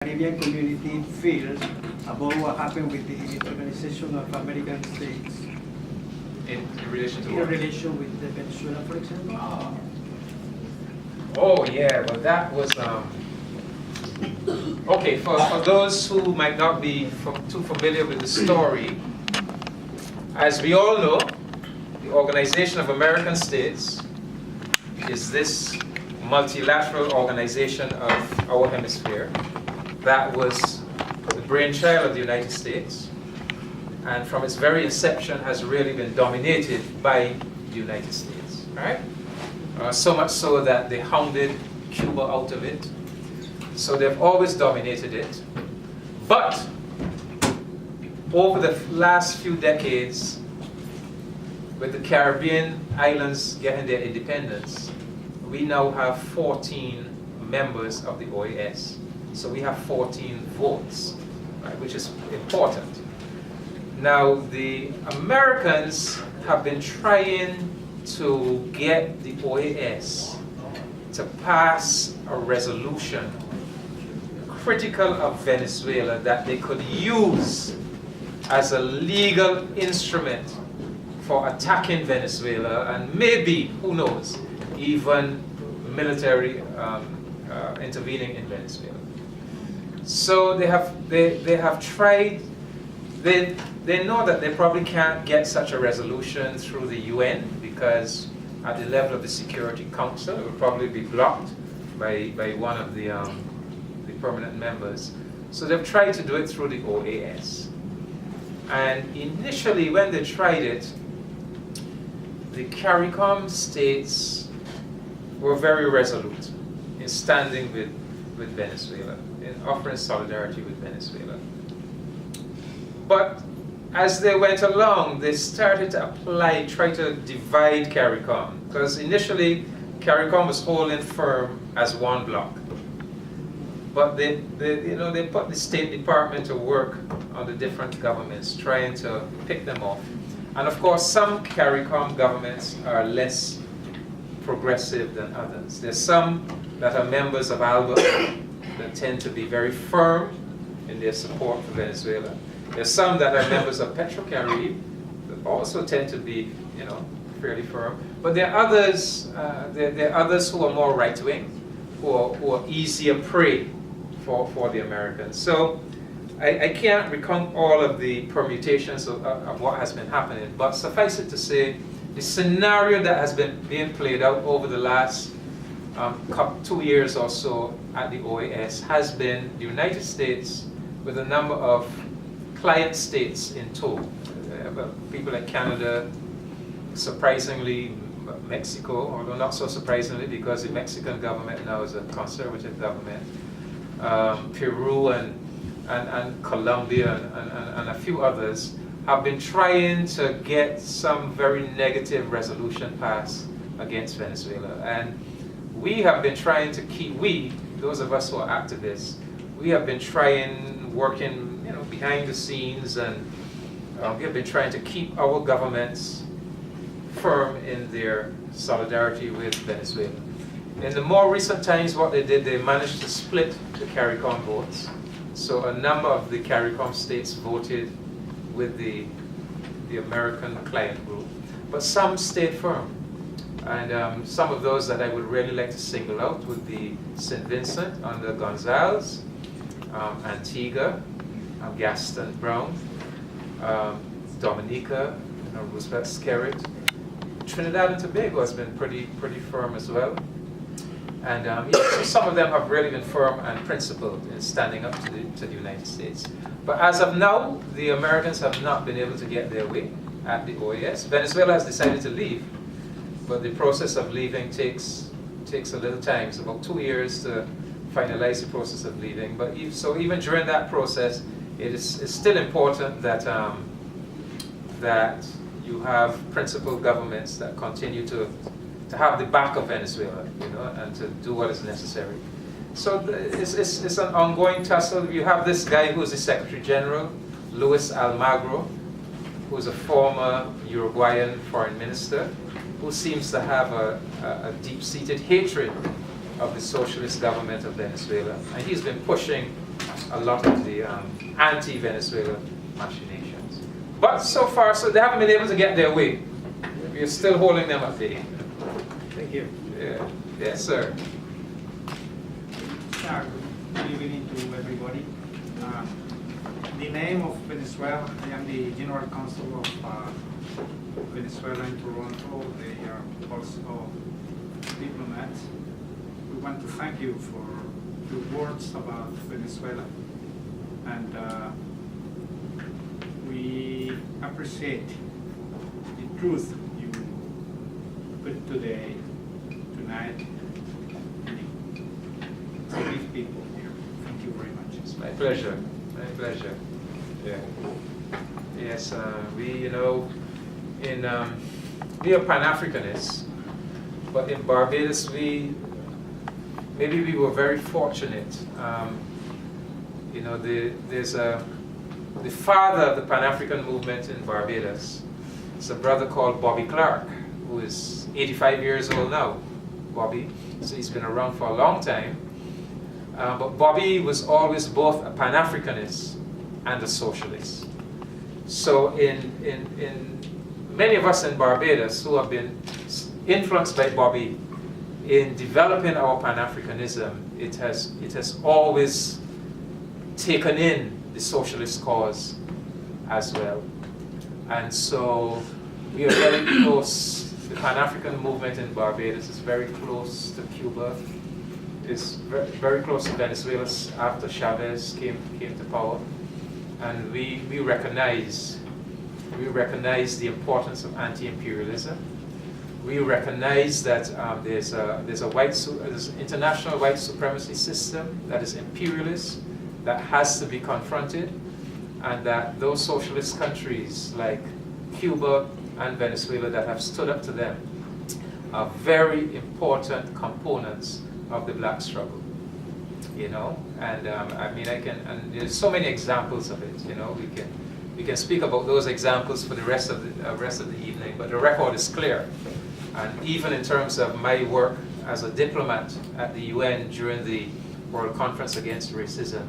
Caribbean community feels about what happened with the Organization of American States In relation to in what? relation with the Venezuela, for example? Oh yeah, well that was okay. For those who might not be too familiar with the story, as we all know, the Organization of American States is this multilateral organization of our hemisphere that was the brainchild of the United States, and from its very inception has really been dominated by the United States, right? So much so that they hounded Cuba out of it. So they've always dominated it. But over the last few decades, with the Caribbean islands getting their independence, we now have 14 members of the OAS. So we have 14 votes, right, which is important. Now, the Americans have been trying to get the OAS to pass a resolution critical of Venezuela that they could use as a legal instrument for attacking Venezuela and maybe, who knows, even military intervening in Venezuela. So they have tried. They know that they probably can't get such a resolution through the UN because at the level of the Security Council it would probably be blocked by one of the permanent members. So they've tried to do it through the OAS. And initially when they tried it, the CARICOM states were very resolute in standing with Venezuela, in offering solidarity with Venezuela. But as they went along, they started to try to divide CARICOM, because initially CARICOM was holding firm as one bloc. But they put the State Department to work on the different governments, trying to pick them off. And of course, some CARICOM governments are less progressive than others. There's some that are members of ALBA that tend to be very firm in their support for Venezuela. There's some that are members of PetroCaribe that also tend to be, fairly firm. But there are others. There are others who are more right-wing, who are easier prey for the Americans. So I can't recount all of the permutations of what has been happening, but suffice it to say, the scenario that has been being played out over the last 2 years or so at the OAS has been the United States with a number of client states in tow. People like Canada, surprisingly Mexico, although not so surprisingly because the Mexican government now is a conservative government, Peru and Colombia and a few others have been trying to get some very negative resolution passed against Venezuela. And we have been trying to keep, those of us who are activists, we have been working behind the scenes, and we have been trying to keep our governments firm in their solidarity with Venezuela. In the more recent times, what they did, they managed to split the CARICOM votes. So a number of the CARICOM states voted with the American client group, but some stayed firm. And some of those that I would really like to single out would be St. Vincent under Gonzales, Antigua, Gaston Brown, Dominica, Roosevelt Skerrit. Trinidad and Tobago has been pretty firm as well. And so some of them have really been firm and principled in standing up to the United States. But as of now, the Americans have not been able to get their way at the OAS. Venezuela has decided to leave, but the process of leaving takes a little time. It's about 2 years to finalize the process of leaving. But even during that process, it's still important that that you have principled governments that continue to have the back of Venezuela, and to do what is necessary. So it's an ongoing tussle. You have this guy who's the Secretary General, Luis Almagro, who's a former Uruguayan foreign minister, who seems to have a deep-seated hatred of the socialist government of Venezuela. And he's been pushing a lot of the anti-Venezuela machinations. But so far, so they haven't been able to get their way. We are still holding them at bay. Thank you. Yeah. Yes, sir. Yeah, good evening to everybody. The name of Venezuela, I am the General Counsel of Venezuela in Toronto. They are also diplomats. We want to thank you for your words about Venezuela. And we appreciate the truth you put today, tonight, to these people here. Thank you very much. It's my pleasure. My pleasure. Yeah. Yes, we are Pan-Africanists, but in Barbados maybe we were very fortunate. There's the father of the Pan-African movement in Barbados. It's a brother called Bobby Clark, who is 85 years old now. Bobby, so he's been around for a long time. But Bobby was always both a Pan-Africanist and a socialist. So in many of us in Barbados who have been influenced by Bobby in developing our Pan-Africanism, it has always taken in the socialist cause as well. And so we are very close. The Pan-African movement in Barbados is very close to Cuba. Is very close to Venezuela after Chavez came to power, and we recognize the importance of anti-imperialism. We recognize that there's an international white supremacy system that is imperialist, that has to be confronted, and that those socialist countries like Cuba and Venezuela that have stood up to them are very important components of the black struggle, and and there's so many examples of it. We can speak about those examples for the rest of the evening, but the record is clear. And even in terms of my work as a diplomat at the UN during the World Conference Against Racism,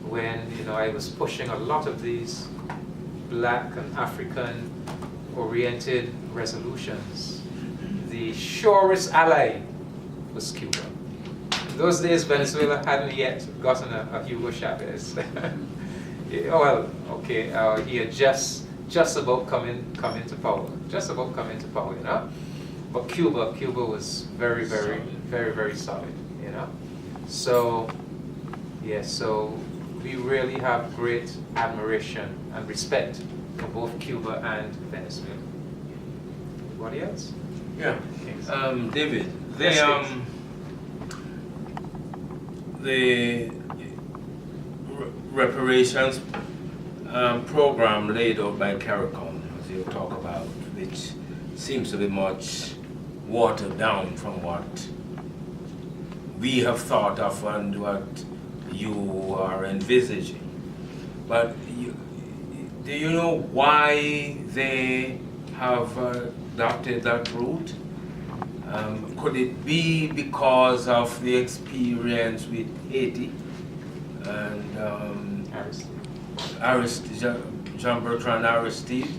when I was pushing a lot of these black and African oriented resolutions, the surest ally was Cuba. In those days, Venezuela hadn't yet gotten a Hugo Chavez. Well, okay, he had just about come into power, But Cuba was very, very, very, very solid, So, yes, so we really have great admiration and respect for both Cuba and Venezuela. Anybody else? Yeah, David, the reparations program laid out by CARICOM, as you talk about, which seems to be much watered down from what we have thought of and what you are envisaging. But do you know why they have adopted that route? Could it be because of the experience with Haiti and Jean-Bertrand Aristide?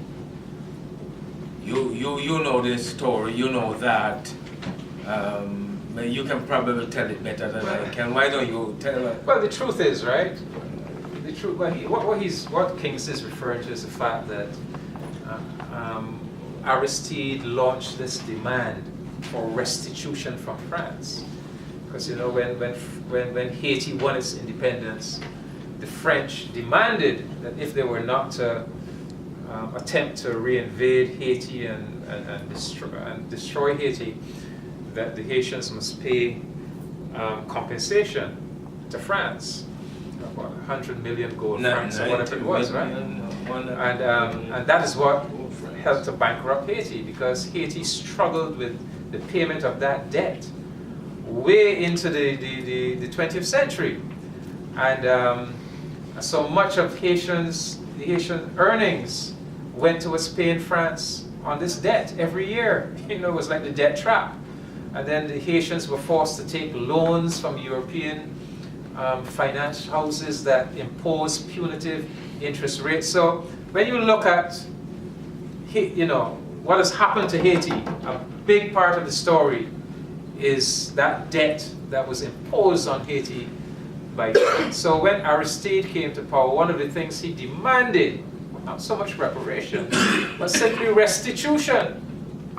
You know this story, you know that. You can probably tell it better than I can. Why don't you tell it? Well, the truth is, right? The truth. What Kings is referring to is the fact that Aristide launched this demand for restitution from France, because when Haiti won its independence, the French demanded that if they were not to attempt to reinvade Haiti and destroy Haiti, that the Haitians must pay compensation to France, about 100 million gold francs or whatever it was, right? And that is what helped to bankrupt Haiti, because Haiti struggled with the payment of that debt way into the 20th century. And so much of the Haitian earnings went towards paying France on this debt every year. It was like the debt trap. And then the Haitians were forced to take loans from European finance houses that impose punitive interest rates. So when you look at, what has happened to Haiti, a big part of the story is that debt that was imposed on Haiti by France. So when Aristide came to power, one of the things he demanded, not so much reparation, but simply restitution.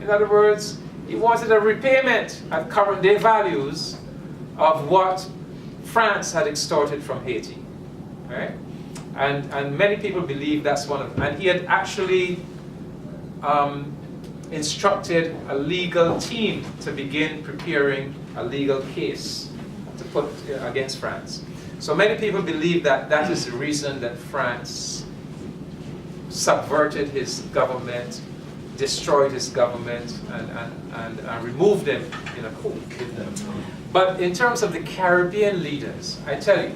In other words, he wanted a repayment at current day values of what France had extorted from Haiti, right? And many people believe that's one of them. And he had actually instructed a legal team to begin preparing a legal case to put against France. So many people believe that that is the reason that France subverted his government, destroyed his government, and removed him in a coup. But in terms of the Caribbean leaders, I tell you,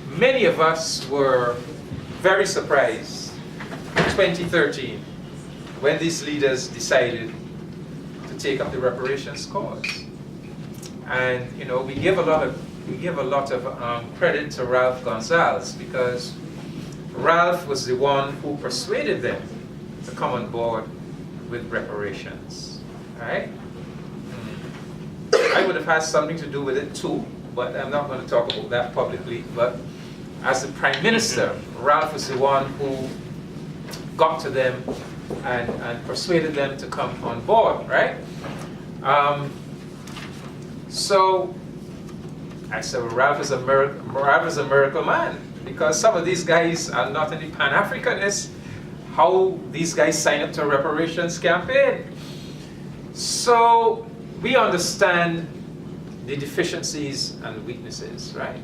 many of us were very surprised in 2013 when these leaders decided to take up the reparations cause. And we give a lot of credit to Ralph Gonsalves, because Ralph was the one who persuaded them to come on board with reparations. All right? I would have had something to do with it too, but I'm not going to talk about that publicly. But as the Prime Minister, Ralph was the one who got to them and persuaded them to come on board, right? So I said, well, Ralph is a miracle man, because some of these guys are not in the Pan-Africanists. How these guys sign up to a reparations campaign? So we understand the deficiencies and weaknesses, right?